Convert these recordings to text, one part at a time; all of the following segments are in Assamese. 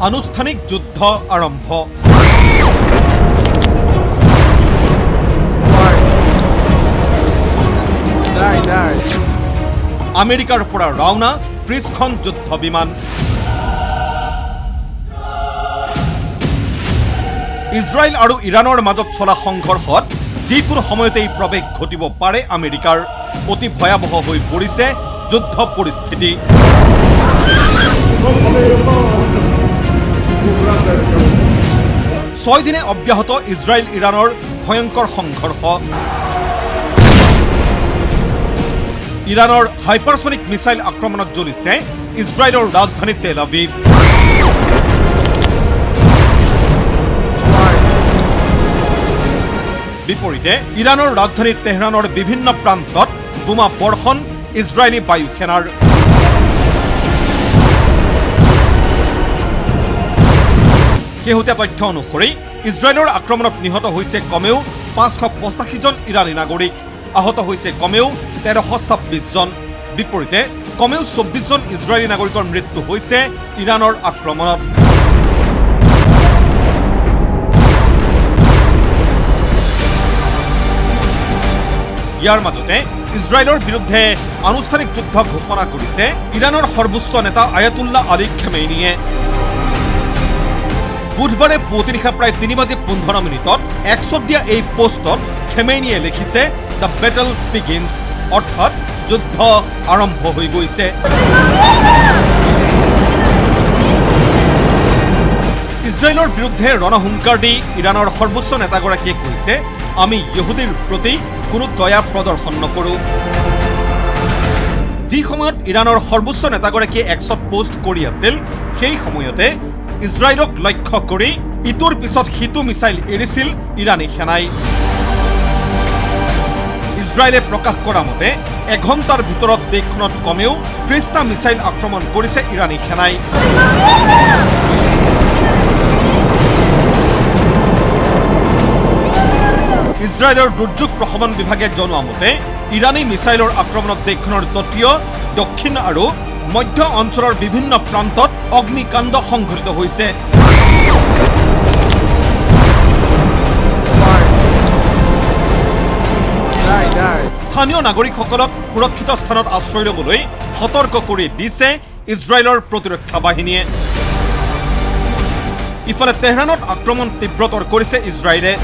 আনুষ্ঠানিক যুদ্ধ আৰম্ভ। আমেৰিকাৰ পৰা ৰাওনা 30খন যুদ্ধ বিমান। ইজৰাইল আৰু ইৰাণৰ মাজত চলা সংঘৰ্ষত যিকোনো সময়তেই প্ৰৱেশ ঘটিব পাৰে আমেৰিকাৰ। অতি ভয়াৱহ হৈ পৰিছে যুদ্ধ পৰিস্থিতি। 6 দিনে অব্যাহত ইজৰাইল ইৰাণৰ ভয়ংকৰ সংঘৰ্ষ। ইৰাণৰ হাইপাৰছনিক মিছাইল আক্ৰমণত জ্বলিছে ইজৰাইলৰ ৰাজধানী তেল আভিভ। বিপৰীতে ইৰাণৰ ৰাজধানী তেহৰানৰ বিভিন্ন প্ৰান্তত বোমা বৰ্ষণ ইজৰাইলী বায়ু সেনাৰ। শেহতীয়া তথ্য অনুসৰি ইজৰাইলৰ আক্ৰমণত নিহত হৈছে কমেও 585 জন ইৰাণী নাগৰিক, আহত হৈছে কমেও 1326 জন। বিপৰীতে কমেও 24 জন ইজৰাইলী নাগৰিকৰ মৃত্যু হৈছে ইৰাণৰ আক্ৰমণত। ইয়াৰ মাজতে ইজৰাইলৰ বিৰুদ্ধে আনুষ্ঠানিক যুদ্ধ ঘোষণা কৰিছে ইৰাণৰ সৰ্বোচ্চ নেতা আয়াতুল্লাহ আলী খেমেইনিয়ে। বুধবাৰে পুৱতি নিশা প্ৰায় 3:15 এক্সত দিয়া এই পোষ্টত খেমেইনিয়ে লিখিছে, দ্য বেটল বিগিনছ, অৰ্থাৎ যুদ্ধ আৰম্ভ হৈ গৈছে। ইজৰাইলৰ বিৰুদ্ধে ৰণহুংকাৰ দি ইৰাণৰ সৰ্বোচ্চ নেতাগৰাকীয়ে কৈছে, আমি ইহুদীৰ প্ৰতি কোনো দয়া প্ৰদৰ্শন নকৰোঁ। যি সময়ত ইৰাণৰ সৰ্বোচ্চ নেতাগৰাকীয়ে এক্সত পোষ্ট কৰি আছিল, সেই সময়তে ইজৰাইলক লক্ষ্য কৰি ইটোৰ পিছত সিটো মিছাইল এৰিছিল ইৰাণী সেনাই। ইজৰাইলে প্ৰকাশ কৰা মতে এঘণ্টাৰ ভিতৰত দেশখনত কমেও 30টা মিছাইল আক্ৰমণ কৰিছে ইৰাণী সেনাই। ইজৰাইলৰ দুৰ্যোগ প্ৰশমন বিভাগে জনোৱা মতে ইৰাণী মিছাইলৰ আক্ৰমণত দেশখনৰ তটীয়, দক্ষিণ আৰু মধ্য অঞ্চলৰ বিভিন্ন প্ৰান্তত অগ্নিকাণ্ড সংঘটিত হৈছে। স্থানীয় নাগৰিকসকলক সুৰক্ষিত স্থানত আশ্ৰয় ল'বলৈ সতৰ্ক কৰি দিছে ইজৰাইলৰ প্ৰতিৰক্ষা বাহিনীয়ে। ইফালে তেহৰানত আক্ৰমণ তীব্ৰতৰ কৰিছে ইজৰাইলে।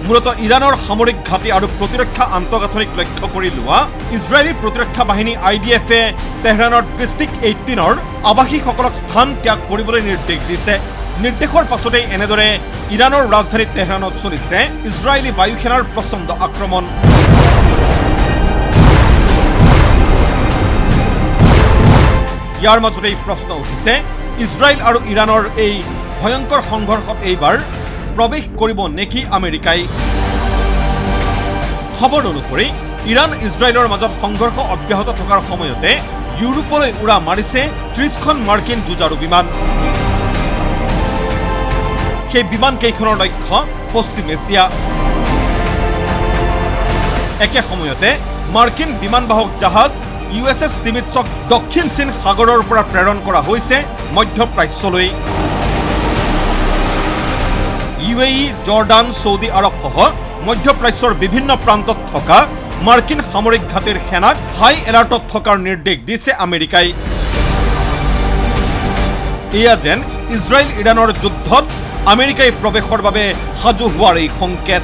মূলতঃ ইৰাণৰ সামৰিক ঘাটি আৰু প্ৰতিৰক্ষা আন্তঃগাঁথনিক লক্ষ্য কৰি লোৱা ইজৰাইলী প্ৰতিৰক্ষা বাহিনী IDF-এ তেহৰানৰ ডিষ্ট্ৰিক্ট 18-ৰ আৱাসীসকলক স্থান ত্যাগ কৰিবলৈ নিৰ্দেশ দিছে। নিৰ্দেশৰ পাছতেই এনেদৰে ইৰাণৰ ৰাজধানী তেহৰানত চলিছে ইজৰাইলী বায়ু সেনাৰ প্ৰচণ্ড আক্ৰমণ। ইয়াৰ মাজতেই প্ৰশ্ন উঠিছে, ইজৰাইল আৰু ইৰাণৰ এই ভয়ংকৰ সংঘৰ্ষত এইবাৰ প্ৰৱেশ কৰিব নেকি আমেৰিকাই? খবৰ অনুসৰি ইৰাণ ইজৰাইলৰ মাজত সংঘৰ্ষ অব্যাহত থকাৰ সময়তে ইউৰোপলৈ উৰা মাৰিছে 30খন মাৰ্কিন যুঁজাৰু বিমান। সেই বিমানকেইখনৰ লক্ষ্য পশ্চিম এছিয়া। একে সময়তে মাৰ্কিন বিমানবাহক জাহাজ USS নিমিটছক দক্ষিণ চীন সাগৰৰ পৰা প্ৰেৰণ কৰা হৈছে মধ্যপ্ৰাচ্যলৈ। UAE, জৰ্ডান, ছৌদি আৰৱ সহ মধ্যপ্ৰাচ্যৰ বিভিন্ন প্ৰান্তত থকা মাৰ্কিন সামৰিক ঘাটিৰ সেনাক হাই এলাৰ্টত থকাৰ নিৰ্দেশ দিছে আমেৰিকাই। এয়া যেন ইজৰাইল ইৰাণৰ যুদ্ধত আমেৰিকাই প্ৰৱেশৰ বাবে সাজু হোৱাৰ এই সংকেত।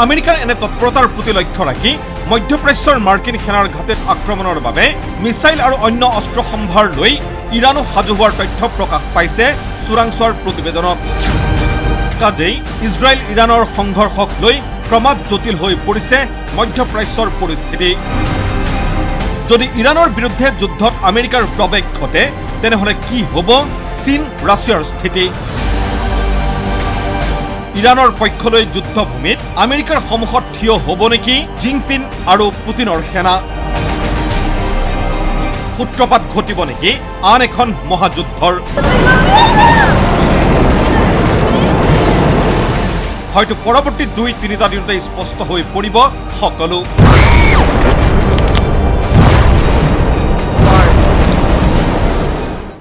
আমেৰিকাৰ এনে তৎপৰতাৰ প্ৰতি লক্ষ্য ৰাখি মধ্যপ্ৰাচ্যৰ মাৰ্কিন সেনাৰ ঘাটিত আক্ৰমণৰ বাবে মিছাইল আৰু অন্য অস্ত্ৰ সম্ভাৰ লৈ ইৰাণো সাজু হোৱাৰ তথ্য প্ৰকাশ পাইছে চোৰাংচোৱাৰ প্ৰতিবেদনত। কাজেই ইজৰাইল ইৰাণৰ সংঘৰ্ষক লৈ ক্ৰমাৎ জটিল হৈ পৰিছে মধ্যপ্ৰাচ্যৰ পৰিস্থিতি। যদি ইৰাণৰ বিৰুদ্ধে যুদ্ধত আমেৰিকাৰ প্ৰৱেশ ঘটে, তেনেহ'লে কি হ'ব চীন ৰাছিয়াৰ স্থিতি? ইৰাণৰ পক্ষলৈ যুদ্ধভূমিত আমেৰিকাৰ সন্মুখত থিয় হ'ব নেকি জিনপিং আৰু পুটিনৰ সেনা? সূত্ৰপাত ঘটিব নেকি আন এখন মহাযুদ্ধৰ? হয়তো পৰৱৰ্তী 2-3টা দিনতে স্পষ্ট হৈ পৰিব সকলো।